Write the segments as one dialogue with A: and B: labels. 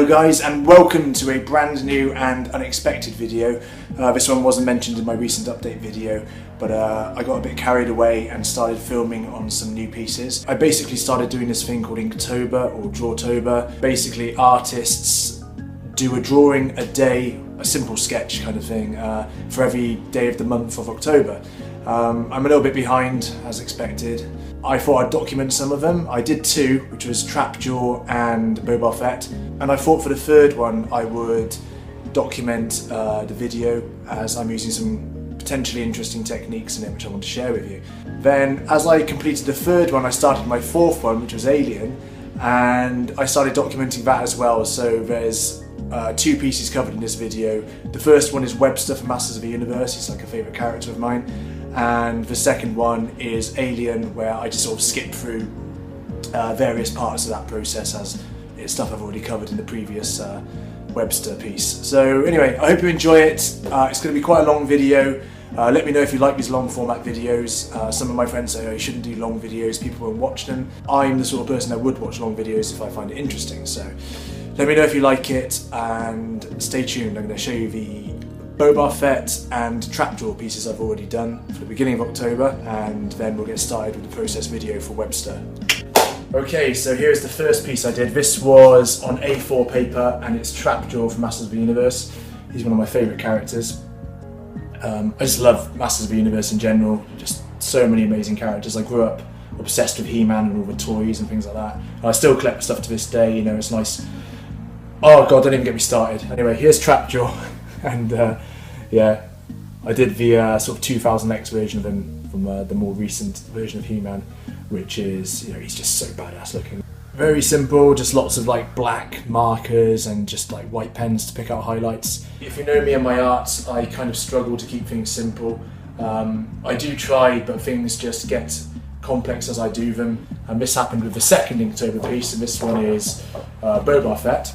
A: guys, and welcome to a brand new and unexpected video. This one wasn't mentioned in my recent update video, but I got a bit carried away and started filming on some new pieces. I basically started doing this thing called Inktober or Drawtober. Basically artists do a drawing a day, a simple sketch kind of thing, for every day of the month of October. I'm a little bit behind, as expected. I thought I'd document some of them. I did two, which was Trapjaw and Boba Fett, and I thought for the third one I would document the video, as I'm using some potentially interesting techniques in it which I want to share with you. Then as I completed the third one, I started my fourth one, which was Alien, and I started documenting that as well. So there's two pieces covered in this video. The first one is Webster from Masters of the Universe. He's like a favourite character of mine. And the second one is Alien, where I just sort of skip through various parts of that process, as it's stuff I've already covered in the previous Webster piece. So anyway, I hope you enjoy it. It's going to be quite a long video. Let me know if you like these long format videos. Some of my friends say, oh, you shouldn't do long videos, people won't watch them. I'm the sort of person that would watch long videos if I find it interesting. So let me know if you like it, and stay tuned. I'm going to show you the Boba Fett and Trapjaw pieces I've already done for the beginning of October, and then we'll get started with the process video for Webster. Okay, so here's the first piece I did. This was on A4 paper, and it's Trapjaw from Masters of the Universe. He's one of my favourite characters. I just love Masters of the Universe in general, just so many amazing characters. I grew up obsessed with He-Man and all the toys and things like that. And I still collect stuff to this day, you know, it's nice. Oh god, don't even get me started. Anyway, here's Trapjaw. And yeah, I did the sort of 2000X version of him from the more recent version of He-Man, which is, you know, he's just so badass looking. Very simple, just lots of like black markers and just like white pens to pick out highlights. If you know me and my art, I kind of struggle to keep things simple. I do try, but things just get complex as I do them. And this happened with the second Inktober piece, and this one is Boba Fett.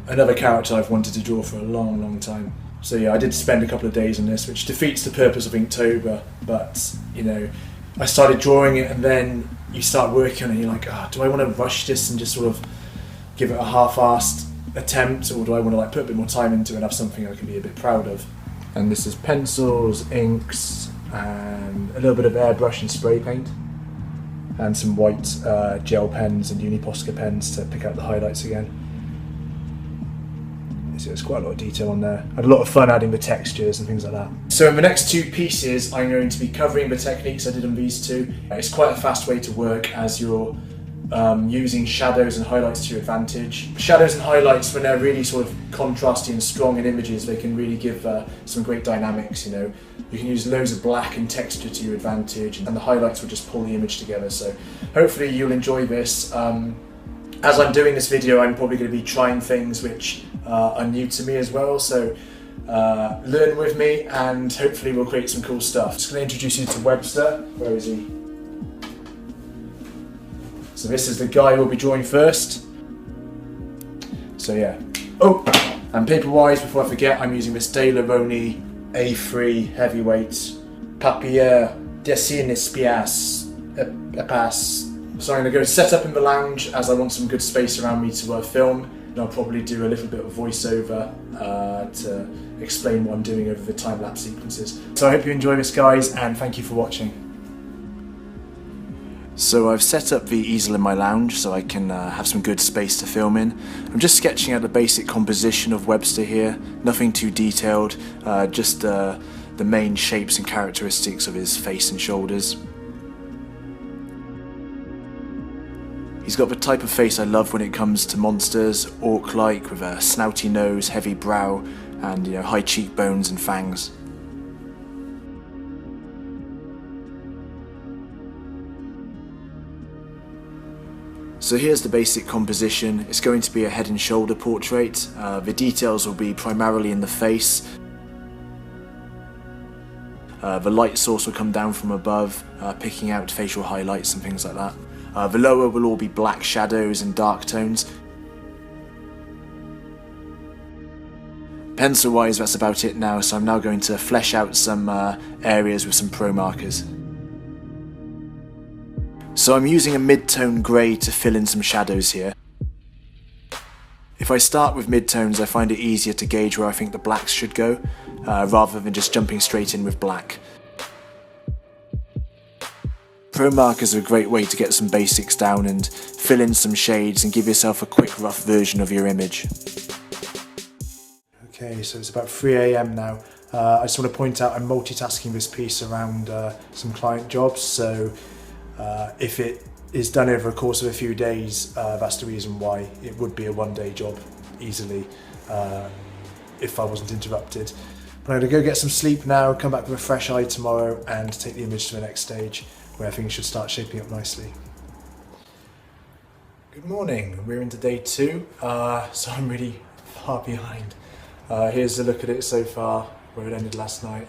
A: Another character I've wanted to draw for a long time. So yeah, I did spend a couple of days on this, which defeats the purpose of Inktober, but you know, I started drawing it and then you start working on it and you're like, do I want to rush this and just sort of give it a half-assed attempt, or do I want to like put a bit more time into it and have something I can be a bit proud of? And this is pencils, inks, and a little bit of airbrush and spray paint, and some white gel pens and Uniposca pens to pick out the highlights again. So there's quite a lot of detail on there. I had a lot of fun adding the textures and things like that. So in the next two pieces, I'm going to be covering the techniques I did on these two. It's quite a fast way to work, as you're using shadows and highlights to your advantage. Shadows and highlights, when they're really sort of contrasty and strong in images, they can really give some great dynamics, you know. You can use loads of black and texture to your advantage, and the highlights will just pull the image together. So hopefully you'll enjoy this. As I'm doing this video, I'm probably going to be trying things which are new to me as well, so learn with me and hopefully we'll create some cool stuff. Just going to introduce you to Webster. Where is he? So this is the guy we'll be drawing first. So yeah. Oh, and paper-wise, before I forget, I'm using this De Laroni A3 heavyweight Papier Dessin Espias Epas. So I'm going to go set up in the lounge, as I want some good space around me to film, and I'll probably do a little bit of voiceover to explain what I'm doing over the time-lapse sequences. So I hope you enjoy this, guys, and thank you for watching. So I've set up the easel in my lounge so I can have some good space to film in. I'm just sketching out the basic composition of Webster here, nothing too detailed, just the main shapes and characteristics of his face and shoulders. He's got the type of face I love when it comes to monsters, orc-like, with a snouty nose, heavy brow, and you know, high cheekbones and fangs. So here's the basic composition. It's going to be a head and shoulder portrait. The details will be primarily in the face. The light source will come down from above, picking out facial highlights and things like that. The lower will all be black shadows and dark tones. Pencil wise, that's about it now, so I'm now going to flesh out some areas with some pro markers. So I'm using a mid-tone grey to fill in some shadows here. If I start with midtones, I find it easier to gauge where I think the blacks should go, rather than just jumping straight in with black. Pro markers are a great way to get some basics down and fill in some shades and give yourself a quick rough version of your image. Okay, so it's about 3 AM now. I just want to point out I'm multitasking this piece around some client jobs, so if it is done over a course of a few days, that's the reason why. It would be a one-day job easily if I wasn't interrupted. But I'm going to go get some sleep now, come back with a fresh eye tomorrow and take the image to the next stage where things should start shaping up nicely. Good morning, we're into day 2, so I'm really far behind. Here's a look at it so far, where it ended last night.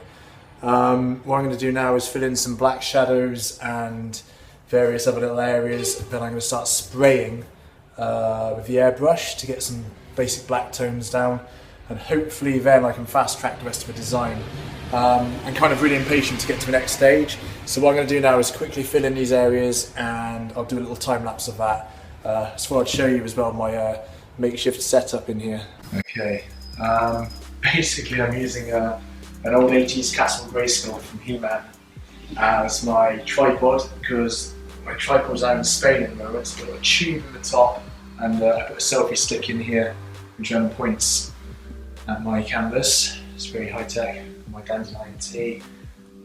A: What I'm going to do now is fill in some black shadows and various other little areas. Then I'm going to start spraying with the airbrush to get some basic black tones down, and hopefully then I can fast track the rest of the design. I'm kind of really impatient to get to the next stage, so what I'm going to do now is quickly fill in these areas and I'll do a little time lapse of that. So I'll show you as well my makeshift setup in here. Okay, basically I'm using an old 80s Castle Grayskull from He-Man as my tripod, because my tripod's out in Spain at the moment. So I've got a tube in the top and I put a selfie stick in here which points at my canvas. It's very high tech, my dandelion tea.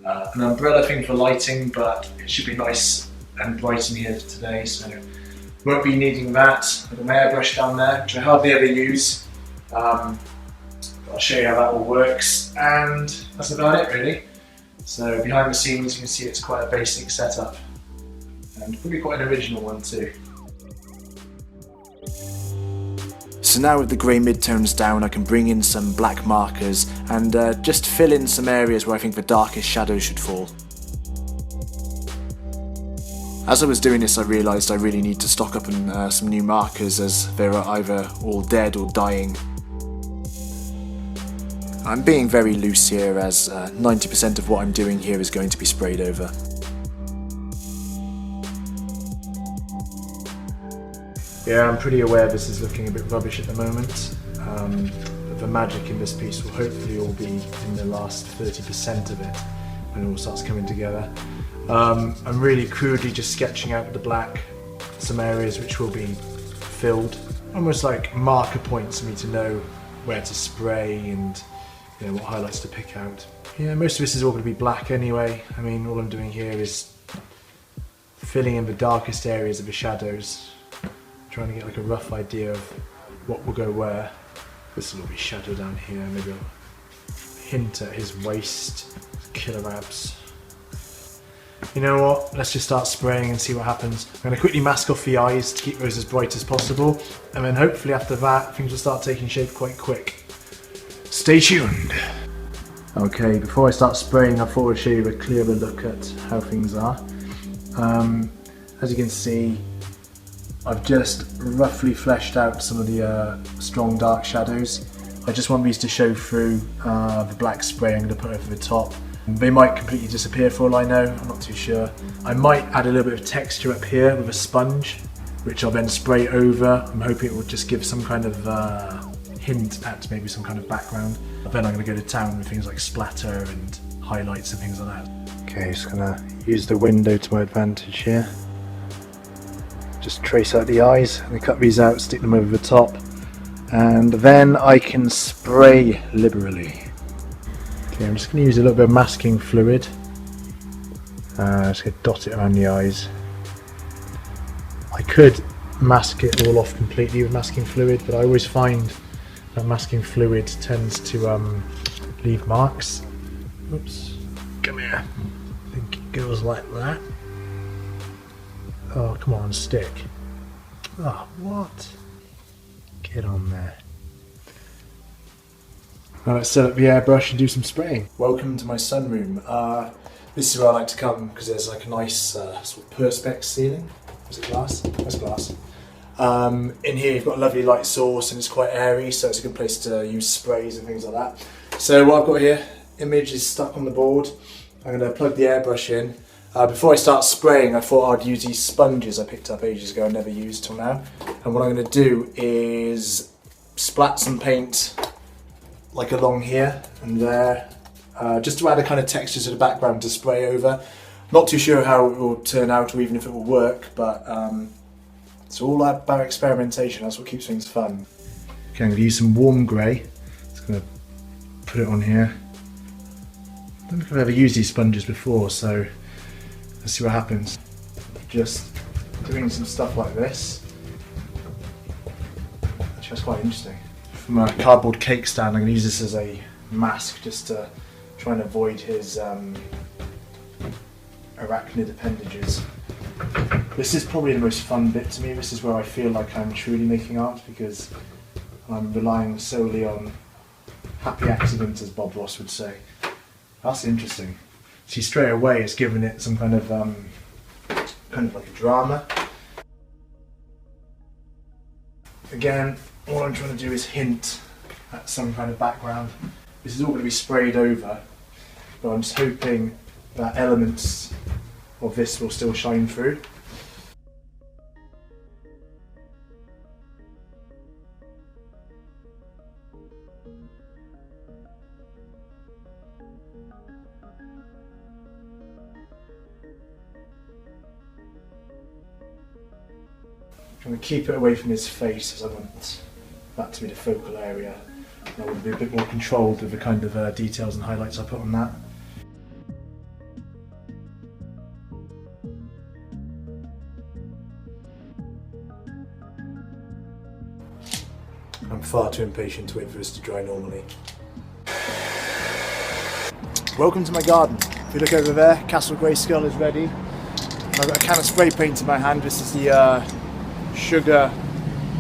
A: An umbrella thing for lighting, but it should be nice and bright in here today, so won't be needing that. I've got my airbrush down there, which I hardly ever use. I'll show you how that all works, and that's about it really. So behind the scenes you can see it's quite a basic setup, and probably quite an original one too. So now with the grey midtones down, I can bring in some black markers and just fill in some areas where I think the darkest shadows should fall. As I was doing this, I realised I really need to stock up on some new markers, as they're either all dead or dying. I'm being very loose here, as 90% of what I'm doing here is going to be sprayed over. Yeah, I'm pretty aware this is looking a bit rubbish at the moment, but the magic in this piece will hopefully all be in the last 30% of it when it all starts coming together. I'm really crudely just sketching out with the black some areas which will be filled, almost like marker points for me to know where to spray and what highlights to pick out. Yeah, most of this is all going to be black anyway. I mean, all I'm doing here is filling in the darkest areas of the shadows, trying to get like a rough idea of what will go where. This will all be shadow down here, maybe a hint at his waist, killer abs. You know what, let's just start spraying and see what happens. I'm going to quickly mask off the eyes to keep those as bright as possible, and then hopefully after that things will start taking shape quite quick. Stay tuned! Okay, before I start spraying I thought I'd show you a clearer look at how things are. As you can see, I've just roughly fleshed out some of the strong dark shadows. I just want these to show through the black spray I'm going to put over the top. They might completely disappear for all I know, I'm not too sure. I might add a little bit of texture up here with a sponge, which I'll then spray over. I'm hoping it will just give some kind of hint at maybe some kind of background. Then I'm going to go to town with things like splatter and highlights and things like that. Okay, just going to use the window to my advantage here. Just trace out the eyes and cut these out, stick them over the top, and then I can spray liberally. Okay, I'm just going to use a little bit of masking fluid. Just going to dot it around the eyes. I could mask it all off completely with masking fluid, but I always find that masking fluid tends to leave marks. Oops, come here. I think it goes like that. Oh, come on, stick. Oh, what? Get on there. Now let's set up the airbrush and do some spraying. Welcome to my sunroom. This is where I like to come because there's like a nice sort of perspex ceiling. Is it glass? That's glass. In here you've got a lovely light source and it's quite airy, so it's a good place to use sprays and things like that. So what I've got here, image is stuck on the board. I'm going to plug the airbrush in. Before I start spraying, I thought I'd use these sponges I picked up ages ago and never used till now. And what I'm going to do is splat some paint like along here and there, just to add a kind of texture to the background to spray over. Not too sure how it will turn out or even if it will work, but it's all about experimentation. That's what keeps things fun. Okay, I'm going to use some warm grey. Just going to put it on here. I don't think I've ever used these sponges before, so let's see what happens. Just doing some stuff like this. Actually, that's quite interesting. From a cardboard cake stand, I'm going to use this as a mask just to try and avoid his arachnid appendages. This is probably the most fun bit to me. This is where I feel like I'm truly making art, because I'm relying solely on happy accident, as Bob Ross would say. That's interesting. See, straight away it's given it some kind of like a drama. Again, all I'm trying to do is hint at some kind of background. This is all going to be sprayed over, but I'm just hoping that elements of this will still shine through. I'm going to keep it away from his face, as I want that to be the focal area. And I want to be a bit more controlled with the kind of details and highlights I put on that. I'm far too impatient to wait for this to dry normally. Welcome to my garden. If you look over there, Castle Grayskull is ready. And I've got a can of spray paint in my hand. This is the sugar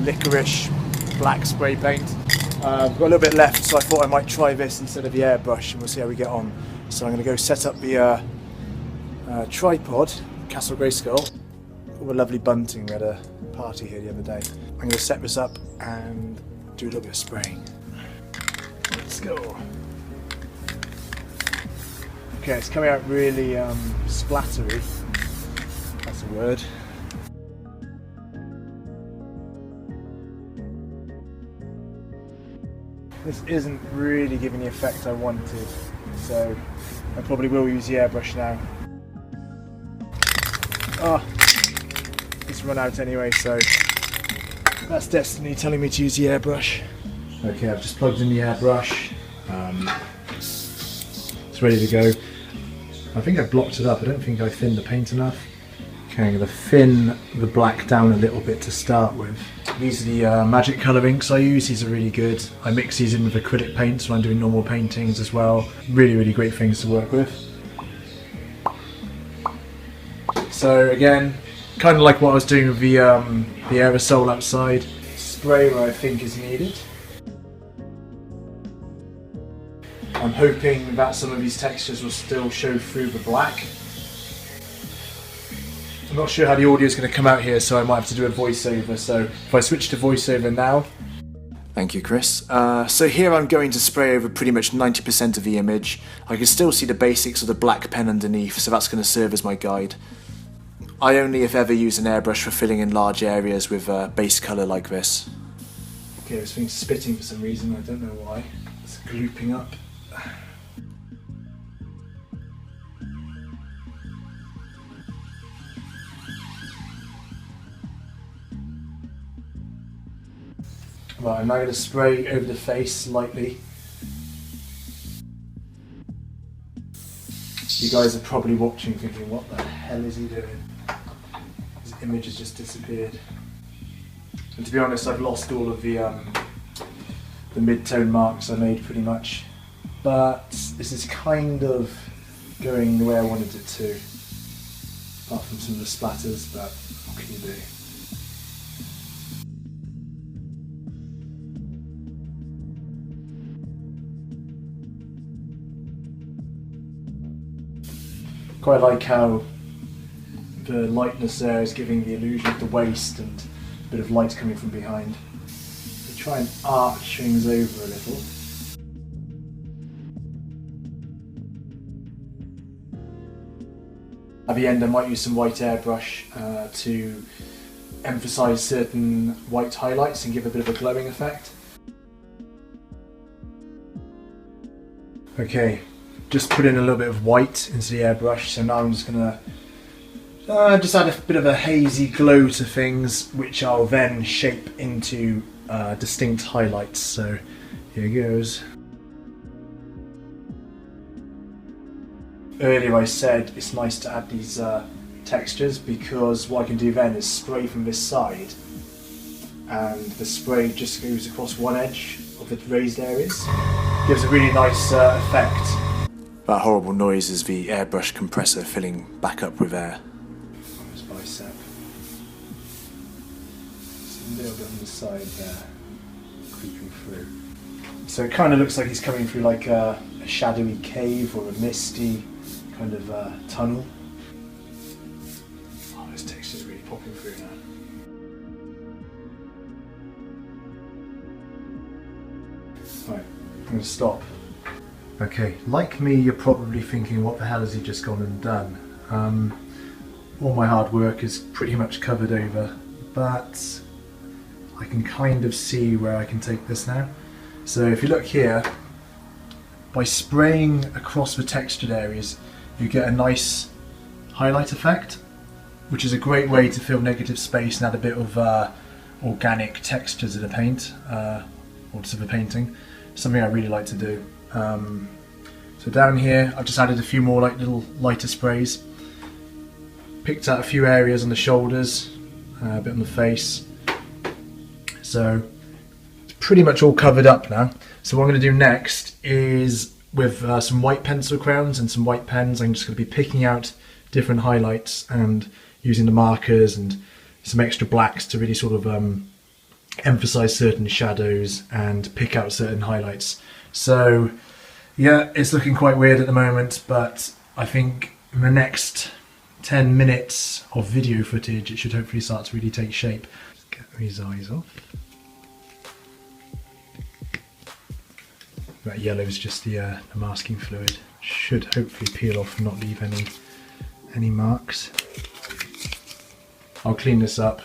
A: licorice black spray paint. I've got a little bit left, so I thought I might try this instead of the airbrush, and we'll see how we get on. So I'm going to go set up the tripod, Castle Grayskull. All the lovely bunting. We had a party here the other day. I'm going to set this up and do a little bit of spraying. Let's go. Okay, it's coming out really splattery. That's a word. This isn't really giving the effect I wanted, so I probably will use the airbrush now. Oh, it's run out anyway, so that's destiny telling me to use the airbrush. Okay, I've just plugged in the airbrush. It's ready to go. I think I blocked it up. I don't think I thinned the paint enough. Okay, I'm going to thin the black down a little bit to start with. These are the magic colour inks I use. These are really good. I mix these in with acrylic paints when I'm doing normal paintings as well. Really, really great things to work with. So again, kind of like what I was doing with the aerosol outside. Spray where I think is needed. I'm hoping that some of these textures will still show through the black. I'm not sure how the audio is going to come out here, so I might have to do a voiceover. So if I switch to voiceover now. Thank you, Chris. So here I'm going to spray over pretty much 90% of the image. I can still see the basics of the black pen underneath, so that's going to serve as my guide. I only, if ever, use an airbrush for filling in large areas with base colour like this. Okay, this thing's spitting for some reason, I don't know why. It's glooping up. Right, I'm now going to spray over the face lightly. You guys are probably watching thinking, what the hell is he doing? His image has just disappeared. And to be honest, I've lost all of the mid-tone marks I made pretty much. But this is kind of going the way I wanted it to. Apart from some of the splatters, but what can you do? Quite like how the lightness there is giving the illusion of the waist and a bit of light coming from behind. So try and arch things over a little. At the end I might use some white airbrush to emphasise certain white highlights and give a bit of a glowing effect. Okay, just put in a little bit of white into the airbrush, so now I'm just gonna just add a bit of a hazy glow to things, which I'll then shape into distinct highlights. So here goes. Earlier I said it's nice to add these textures, because what I can do then is spray from this side, and the spray just goes across one edge of the raised areas. Gives a really nice effect. That horrible noise is the airbrush compressor filling back up with air. On his bicep. Just a little bit on the side there, creeping through. So it kind of looks like he's coming through like a shadowy cave or a misty kind of tunnel. Oh, this texture's really popping through now. Right, I'm going to stop. Okay, like me, you're probably thinking, what the hell has he just gone and done? All my hard work is pretty much covered over, but I can kind of see where I can take this now. So if you look here, by spraying across the textured areas, you get a nice highlight effect, which is a great way to fill negative space and add a bit of organic texture to the paint, or to the painting. Something I really like to do. So down here I've just added a few more like little lighter sprays. Picked out a few areas on the shoulders, a bit on the face. So it's pretty much all covered up now. So what I'm going to do next is, with some white pencil crowns and some white pens, I'm just going to be picking out different highlights and using the markers and some extra blacks to really sort of emphasize certain shadows and pick out certain highlights. So yeah, it's looking quite weird at the moment, but I think in the next 10 minutes of video footage it should hopefully start to really take shape. Just get these eyes off. That yellow is just the masking fluid. Should hopefully peel off and not leave any marks. I'll clean this up.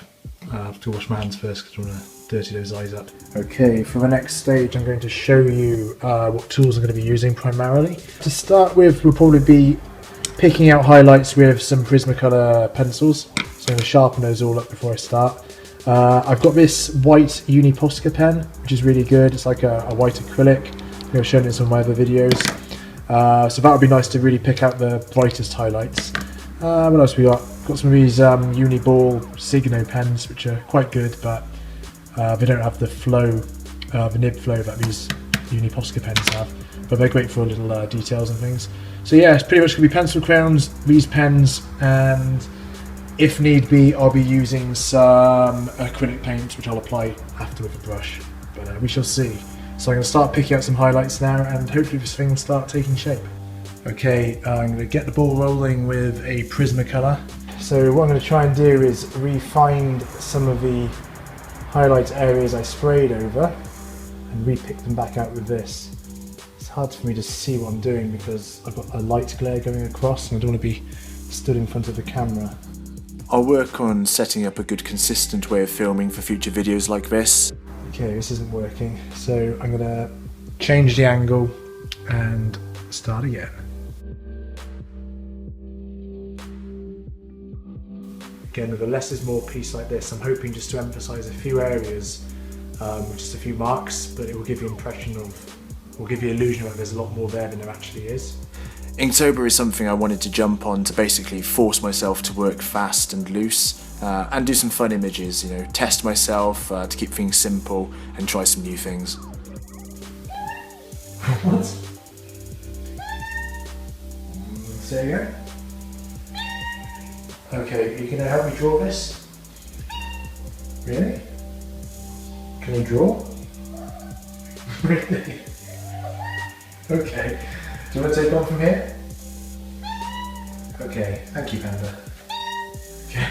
A: I have to wash my hands first because I don't want to dirty those eyes up. Okay, for the next stage I'm going to show you what tools I'm going to be using primarily. To start with, we'll probably be picking out highlights with some Prismacolor pencils. So I'm going to sharpen those all up before I start. I've got this white Uni Posca pen, which is really good. It's like a white acrylic. I've shown it in some of my other videos. So that would be nice to really pick out the brightest highlights. What else we got? Got some of these Uniball Signo pens, which are quite good, but they don't have the flow, the nib flow that these Uni Posca pens have. But they're great for little details and things. So yeah, it's pretty much going to be pencil crowns, these pens, and if need be, I'll be using some acrylic paint, which I'll apply after with a brush. But we shall see. So I'm going to start picking out some highlights now, and hopefully this thing will start taking shape. Okay, I'm going to get the ball rolling with a Prismacolor. So what I'm going to try and do is re-find some of the highlight areas I sprayed over and re-pick them back out with this. It's hard for me to see what I'm doing because I've got a light glare going across and I don't want to be stood in front of the camera. I'll work on setting up a good consistent way of filming for future videos like this. Okay, this isn't working, so I'm going to change the angle and start again. Again, with a less is more piece like this, I'm hoping just to emphasise a few areas with just a few marks, but it will give you the illusion of there's a lot more there than there actually is. Inktober is something I wanted to jump on to basically force myself to work fast and loose and do some fun images, you know, test myself to keep things simple and try some new things. What? Say again? Okay, are you going to help me draw this? Really? Can you draw? Really? Okay. Do you want to take on from here? Okay, thank you, Panda. Okay.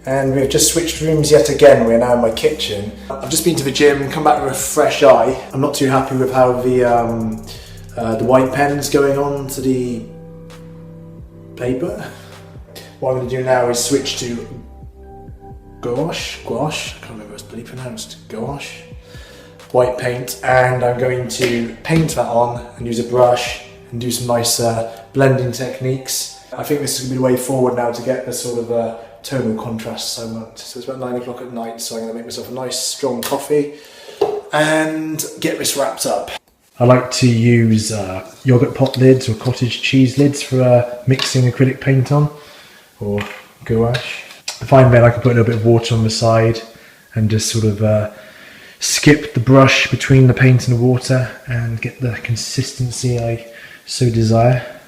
A: And we've just switched rooms yet again. We're now in my kitchen. I've just been to the gym, come back with a fresh eye. I'm not too happy with how the white pen's going on to the paper. What I'm going to do now is switch to gouache, I can't remember how it's bloody pronounced, gouache. white paint, and I'm going to paint that on and use a brush and do some nice blending techniques. I think this is going to be the way forward now to get the sort of tonal contrasts I want. So it's about 9 o'clock at night, so I'm going to make myself a nice strong coffee and get this wrapped up. I like to use yoghurt pot lids or cottage cheese lids for mixing acrylic paint on, or gouache. I find then I can put a little bit of water on the side and just sort of skip the brush between the paint and the water and get the consistency I so desire.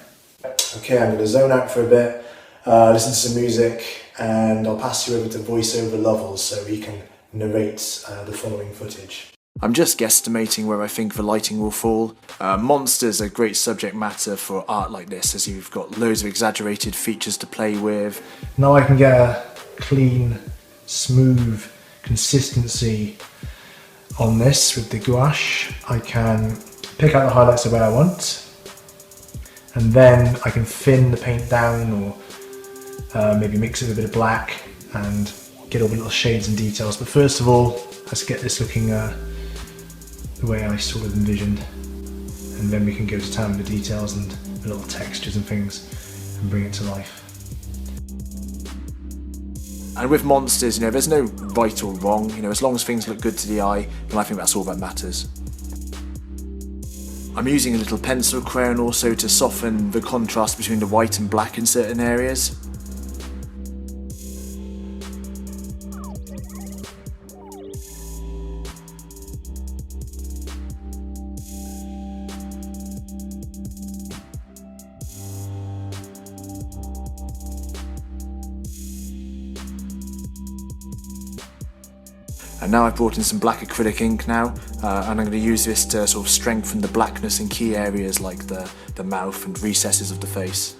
A: Okay, I'm going to zone out for a bit, listen to some music, and I'll pass you over to voiceover Lovell so he can narrate the following footage. I'm just guesstimating where I think the lighting will fall. Monsters are great subject matter for art like this, as you've got loads of exaggerated features to play with. Now I can get a clean, smooth consistency on this with the gouache. I can pick out the highlights of where I want, and then I can thin the paint down, or maybe mix it with a bit of black and get all the little shades and details. But first of all, let's get this looking the way I sort of envisioned, and then we can go to town with the details and the little textures and things and bring it to life. And with monsters, there's no right or wrong, as long as things look good to the eye, then I think that's all that matters. I'm using a little pencil crayon also to soften the contrast between the white and black in certain areas. And now I've brought in some black acrylic ink now, and I'm going to use this to sort of strengthen the blackness in key areas like the mouth and recesses of the face.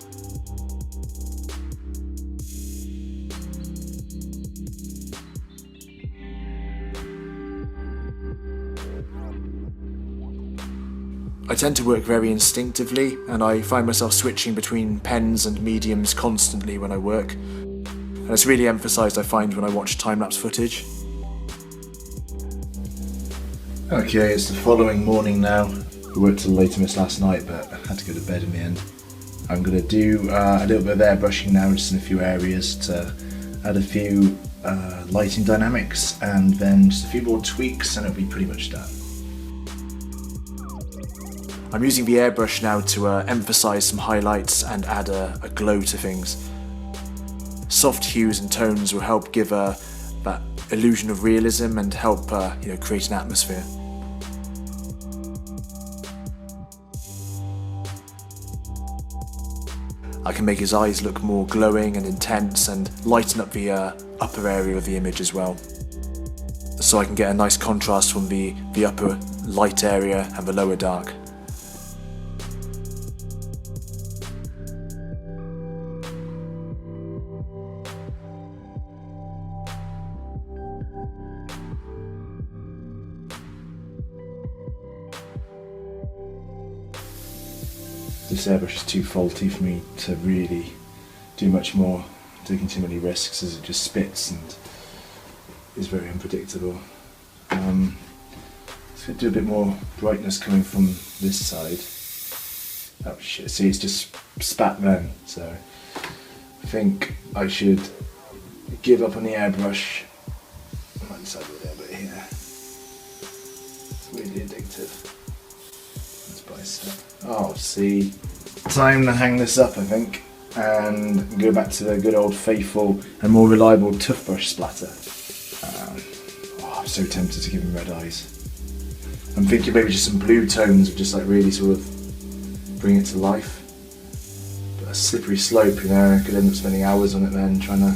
A: I tend to work very instinctively, and I find myself switching between pens and mediums constantly when I work. And it's really emphasised, I find, when I watch time-lapse footage. Okay, it's the following morning now. I worked till late miss last night, but I had to go to bed in the end. I'm going to do a little bit of airbrushing now, just in a few areas to add a few lighting dynamics, and then just a few more tweaks and it'll be pretty much done. I'm using the airbrush now to emphasise some highlights and add a glow to things. Soft hues and tones will help give that illusion of realism and help create an atmosphere. I can make his eyes look more glowing and intense and lighten up the upper area of the image as well. So I can get a nice contrast from the upper light area and the lower dark. This airbrush is too faulty for me to really do much more, taking too many risks, as it just spits and is very unpredictable. Let's do a bit more brightness coming from this side. Oh shit, see, it's just spat then, so I think I should give up on the airbrush. I might decide a little bit here. It's really addictive. Let's buy stuff. Oh, see, time to hang this up, I think, and go back to the good old faithful and more reliable toothbrush splatter. I'm so tempted to give him red eyes. I'm thinking maybe just some blue tones would just really sort of bring it to life. But a slippery slope, could end up spending hours on it then, trying to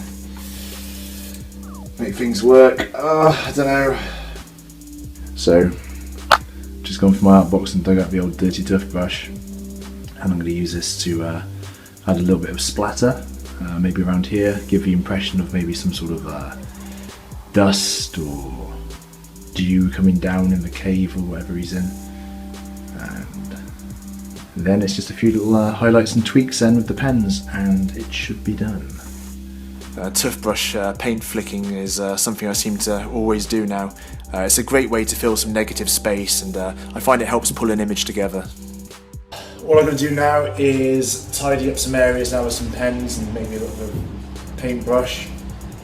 A: make things work. I don't know. So, just gone for my art box and dug out the old dirty toothbrush, and I'm going to use this to add a little bit of splatter, maybe around here, give the impression of maybe some sort of dust or dew coming down in the cave or whatever he's in. And then it's just a few little highlights and tweaks then with the pens, and it should be done. Toothbrush paint flicking is something I seem to always do now. It's a great way to fill some negative space, and I find it helps pull an image together. What I'm going to do now is tidy up some areas now with some pens and maybe a little bit of paintbrush.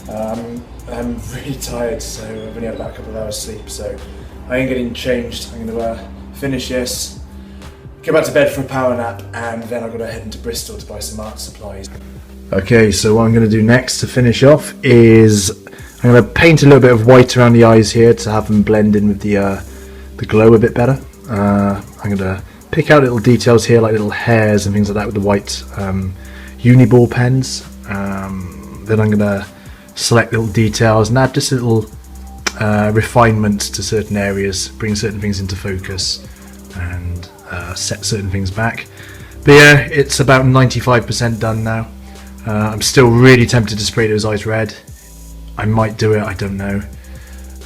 A: I'm really tired, so I've only had about a couple of hours sleep, so I ain't getting changed. I'm going to finish this, get back to bed for a power nap, and then I've got to head into Bristol to buy some art supplies. Okay, so what I'm going to do next to finish off is I'm going to paint a little bit of white around the eyes here to have them blend in with the glow a bit better. I'm going to pick out little details here, like little hairs and things like that with the white Uniball pens. Then I'm going to select little details and add just little refinements to certain areas, bring certain things into focus and set certain things back. But yeah, it's about 95% done now. I'm still really tempted to spray those eyes red. I might do it, I don't know.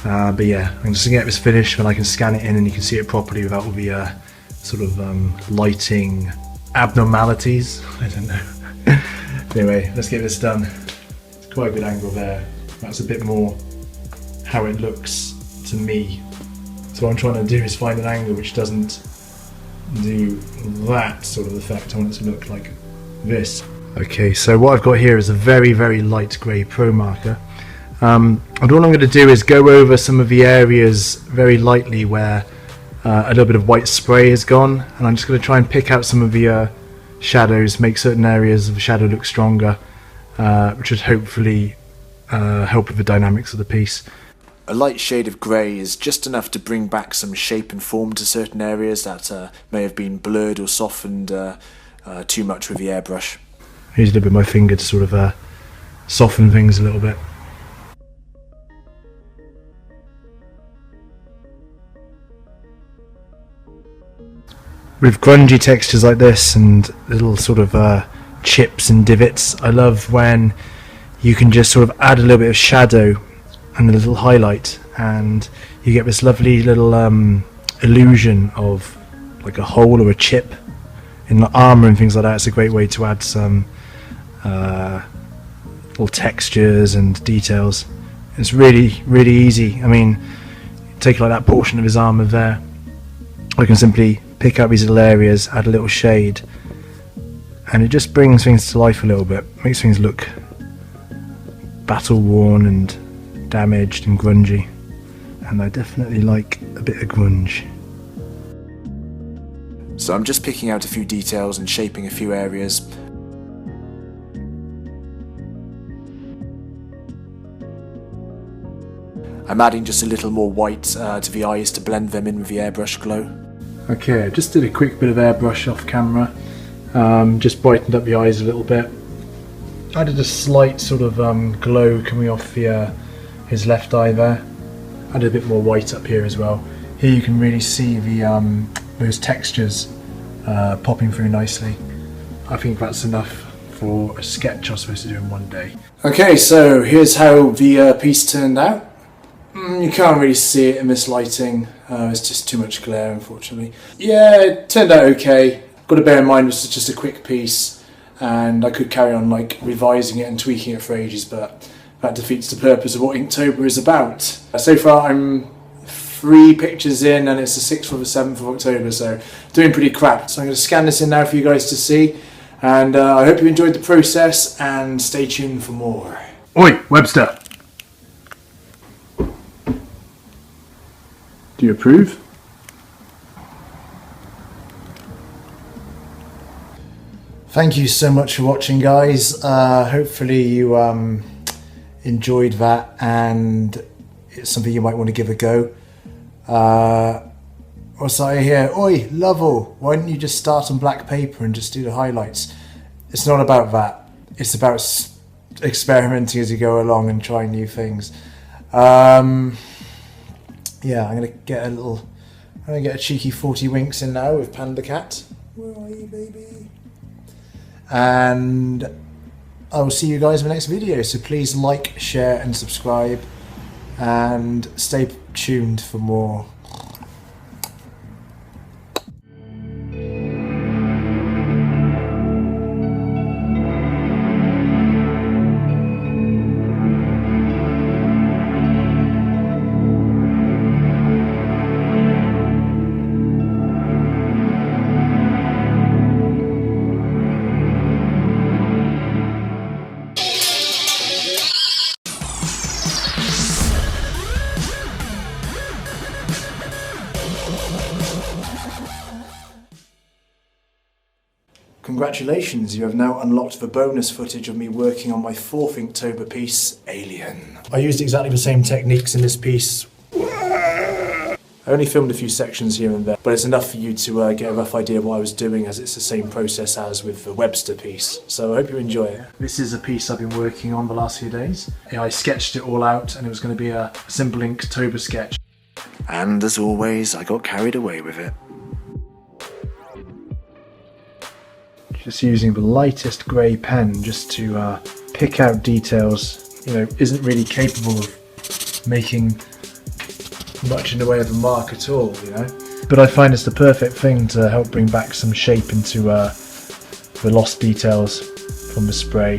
A: But yeah, I'm just going to get this finished when I can scan it in and you can see it properly without all the sort of lighting abnormalities. I don't know. Anyway, let's get this done. It's quite a good angle there. That's a bit more how it looks to me. So what I'm trying to do is find an angle which doesn't do that sort of effect. I want it to look like this. Okay, so what I've got here is a very, very light grey pro marker. And all I'm going to do is go over some of the areas very lightly where a little bit of white spray has gone, and I'm just going to try and pick out some of the shadows, make certain areas of the shadow look stronger, which should hopefully help with the dynamics of the piece. A light shade of grey is just enough to bring back some shape and form to certain areas that may have been blurred or softened too much with the airbrush. I use a little bit of my finger to sort of soften things a little bit. With grungy textures like this and little sort of chips and divots, I love when you can just sort of add a little bit of shadow and a little highlight and you get this lovely little illusion of like a hole or a chip in the armour and things like that. It's a great way to add some little textures and details. It's really, really easy. I mean, take like that portion of his armour there. I can simply pick up these little areas, add a little shade, and it just brings things to life a little bit. Makes things look battle worn and damaged and grungy. And I definitely like a bit of grunge. So I'm just picking out a few details and shaping a few areas. I'm adding just a little more white to the eyes to blend them in with the airbrush glow. Okay, I just did a quick bit of airbrush off camera, just brightened up the eyes a little bit. Added a slight sort of glow coming off his left eye there. Added a bit more white up here as well. Here you can really see the those textures popping through nicely. I think that's enough for a sketch I was supposed to do in one day. Okay, so here's how the piece turned out. You can't really see it in this lighting, it's just too much glare unfortunately. Yeah, it turned out okay. Got to bear in mind this is just a quick piece and I could carry on like revising it and tweaking it for ages, but that defeats the purpose of what Inktober is about. So far I'm 3 pictures in and it's the 6th or the 7th of October, so doing pretty crap. So I'm going to scan this in now for you guys to see, and I hope you enjoyed the process and stay tuned for more. Oi, Webster! Do you approve? Thank you so much for watching, guys. Hopefully you enjoyed that and it's something you might want to give a go. What's I hear? Oi, Lovell, why didn't you just start on black paper and just do the highlights? It's not about that. It's about experimenting as you go along and trying new things. Yeah, I'm gonna get a cheeky 40 winks in now with Panda Cat. Where are you, baby? And I will see you guys in the next video. So please like, share, and subscribe, and stay tuned for more. Congratulations, you have now unlocked the bonus footage of me working on my 4th Inktober piece, Alien. I used exactly the same techniques in this piece. I only filmed a few sections here and there, but it's enough for you to get a rough idea of what I was doing, as it's the same process as with the Webster piece. So I hope you enjoy it. This is a piece I've been working on the last few days. I sketched it all out and it was going to be a simple Inktober sketch. And as always, I got carried away with it. Just using the lightest grey pen just to pick out details, isn't really capable of making much in the way of a mark at all, But I find it's the perfect thing to help bring back some shape into the lost details from the spray.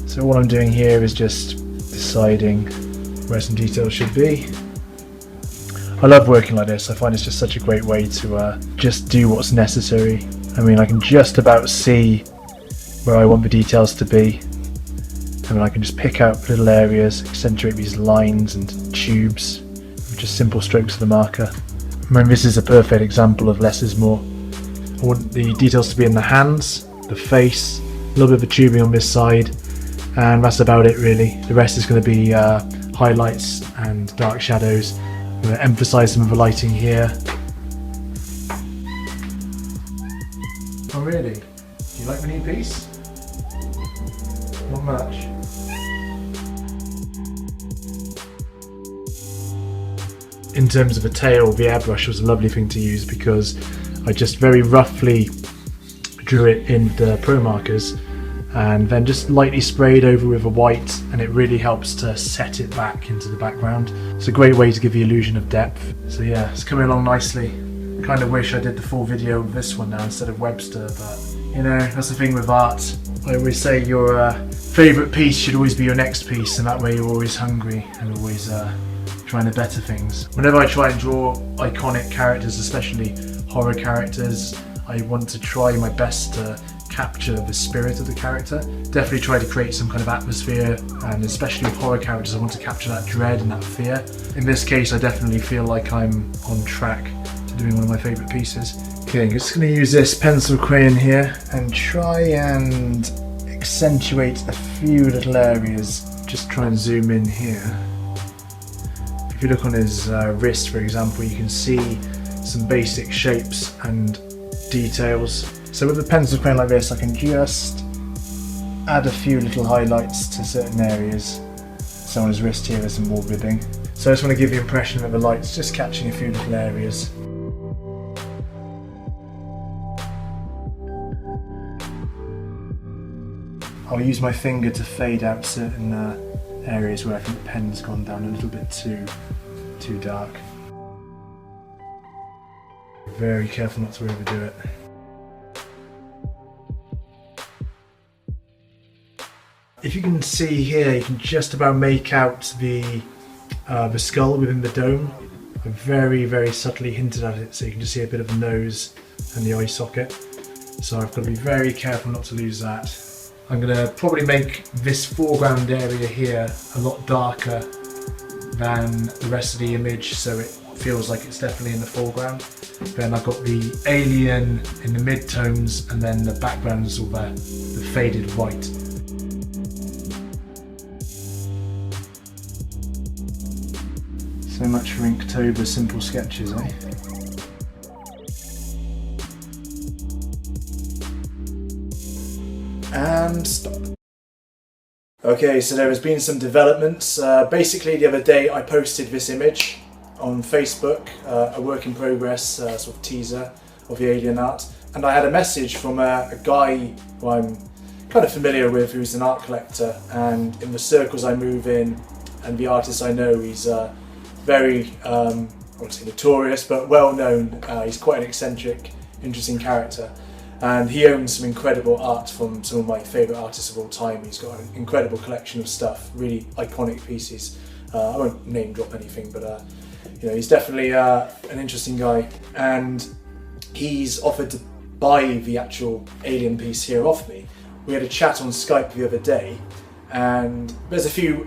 A: So what I'm doing here is just deciding where some details should be. I love working like this. I find it's just such a great way to just do what's necessary. I mean, I can just about see where I want the details to be. I mean, I can just pick out little areas, accentuate these lines and tubes with just simple strokes of the marker. I mean, this is a perfect example of less is more. I want the details to be in the hands, the face, a little bit of the tubing on this side, and that's about it really. The rest is going to be highlights and dark shadows. I'm going to emphasise some of the lighting here. Oh really? Do you like the new piece? Not much. In terms of the tail, the airbrush was a lovely thing to use because I just very roughly drew it in the pro markers and then just lightly sprayed over with a white, and it really helps to set it back into the background. It's a great way to give the illusion of depth. So yeah, it's coming along nicely. Kind of wish I did the full video of this one now instead of Webster, but that's the thing with art. I always say your favourite piece should always be your next piece, and that way you're always hungry and always trying to better things. Whenever I try and draw iconic characters, especially horror characters, I want to try my best to capture the spirit of the character. Definitely try to create some kind of atmosphere, and especially with horror characters I want to capture that dread and that fear. In this case I definitely feel like I'm on track to doing one of my favourite pieces. Okay, I'm just going to use this pencil crayon here and try and accentuate a few little areas. Just try and zoom in here. If you look on his wrist, for example, you can see some basic shapes and details. So with a pencil crayon like this, I can just add a few little highlights to certain areas. So on his wrist here there's some more ribbing. So I just want to give the impression of the lights just catching a few little areas. I'll use my finger to fade out certain areas where I think the pen's gone down a little bit too dark. Very careful not to overdo it. If you can see here, you can just about make out the skull within the dome. I very, very subtly hinted at it, so you can just see a bit of the nose and the eye socket. So I've got to be very careful not to lose that. I'm going to probably make this foreground area here a lot darker than the rest of the image, so it feels like it's definitely in the foreground. Then I've got the alien in the mid-tones, and then the background is all the faded white. So much for Inktober simple sketches, eh? And stop. Okay, so there has been some developments. Basically the other day I posted this image on Facebook, a work in progress sort of teaser of the alien art, and I had a message from a guy who I'm kind of familiar with, who's an art collector, and in the circles I move in and the artists I know, he's very, I won't say notorious, but well known. He's quite an eccentric, interesting character. And he owns some incredible art from some of my favourite artists of all time. He's got an incredible collection of stuff, really iconic pieces. I won't name drop anything, but he's definitely an interesting guy. And he's offered to buy the actual alien piece here off me. We had a chat on Skype the other day, and there's a few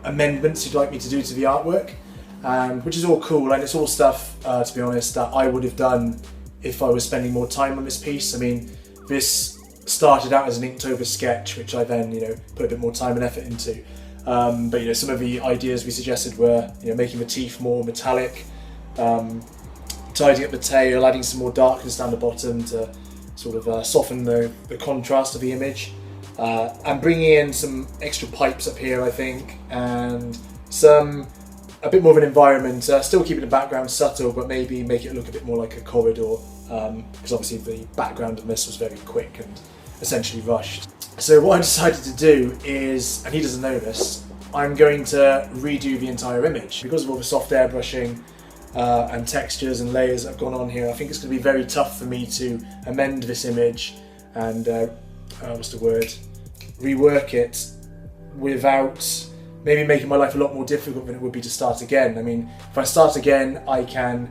A: amendments he'd like me to do to the artwork, which is all cool, and it's all stuff, to be honest, that I would have done if I was spending more time on this piece. I mean, This started out as an Inktober sketch, which I then, put a bit more time and effort into. But some of the ideas we suggested were, making the teeth more metallic, tidying up the tail, adding some more darkness down the bottom to sort of soften the contrast of the image, and bringing in some extra pipes up here, I think, and a bit more of an environment, still keeping the background subtle, but maybe make it look a bit more like a corridor, because obviously the background of this was very quick and essentially rushed. So what I decided to do is, and he doesn't know this, I'm going to redo the entire image. Because of all the soft airbrushing and textures and layers that have gone on here, I think it's going to be very tough for me to amend this image and, rework it without maybe making my life a lot more difficult than it would be to start again. I mean, if I start again, I can,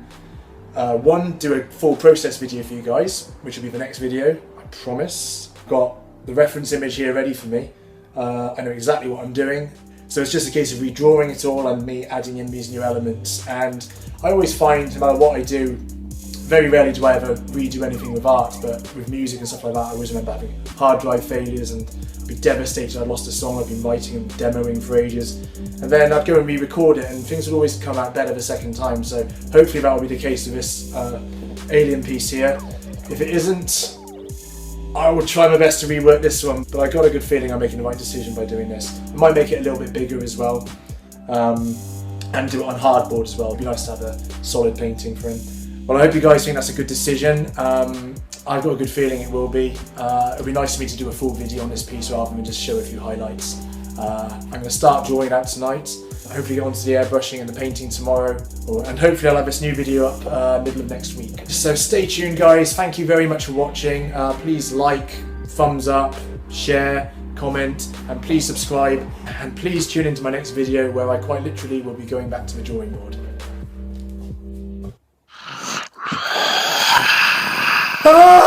A: one, do a full process video for you guys, which will be the next video, I promise. Got the reference image here ready for me. I know exactly what I'm doing. So it's just a case of redrawing it all and me adding in these new elements. And I always find, no matter what I do, very rarely do I ever redo anything with art, but with music and stuff like that, I always remember having hard drive failures and I'd be devastated I'd lost a song I'd been writing and demoing for ages. And then I'd go and re-record it and things would always come out better the second time. So hopefully that will be the case with this Alien piece here. If it isn't, I will try my best to rework this one, but I got a good feeling I'm making the right decision by doing this. I might make it a little bit bigger as well, and do it on hardboard as well. It'd be nice to have a solid painting for him. Well, I hope you guys think that's a good decision. I've got a good feeling it will be. It'll be nice for me to do a full video on this piece rather than just show a few highlights. I'm going to start drawing out tonight. Hopefully get onto the airbrushing and the painting tomorrow, and hopefully I'll have this new video up middle of next week. So stay tuned guys, thank you very much for watching. Please like, thumbs up, share, comment, and please subscribe, and please tune into my next video where I quite literally will be going back to the drawing board. Ah!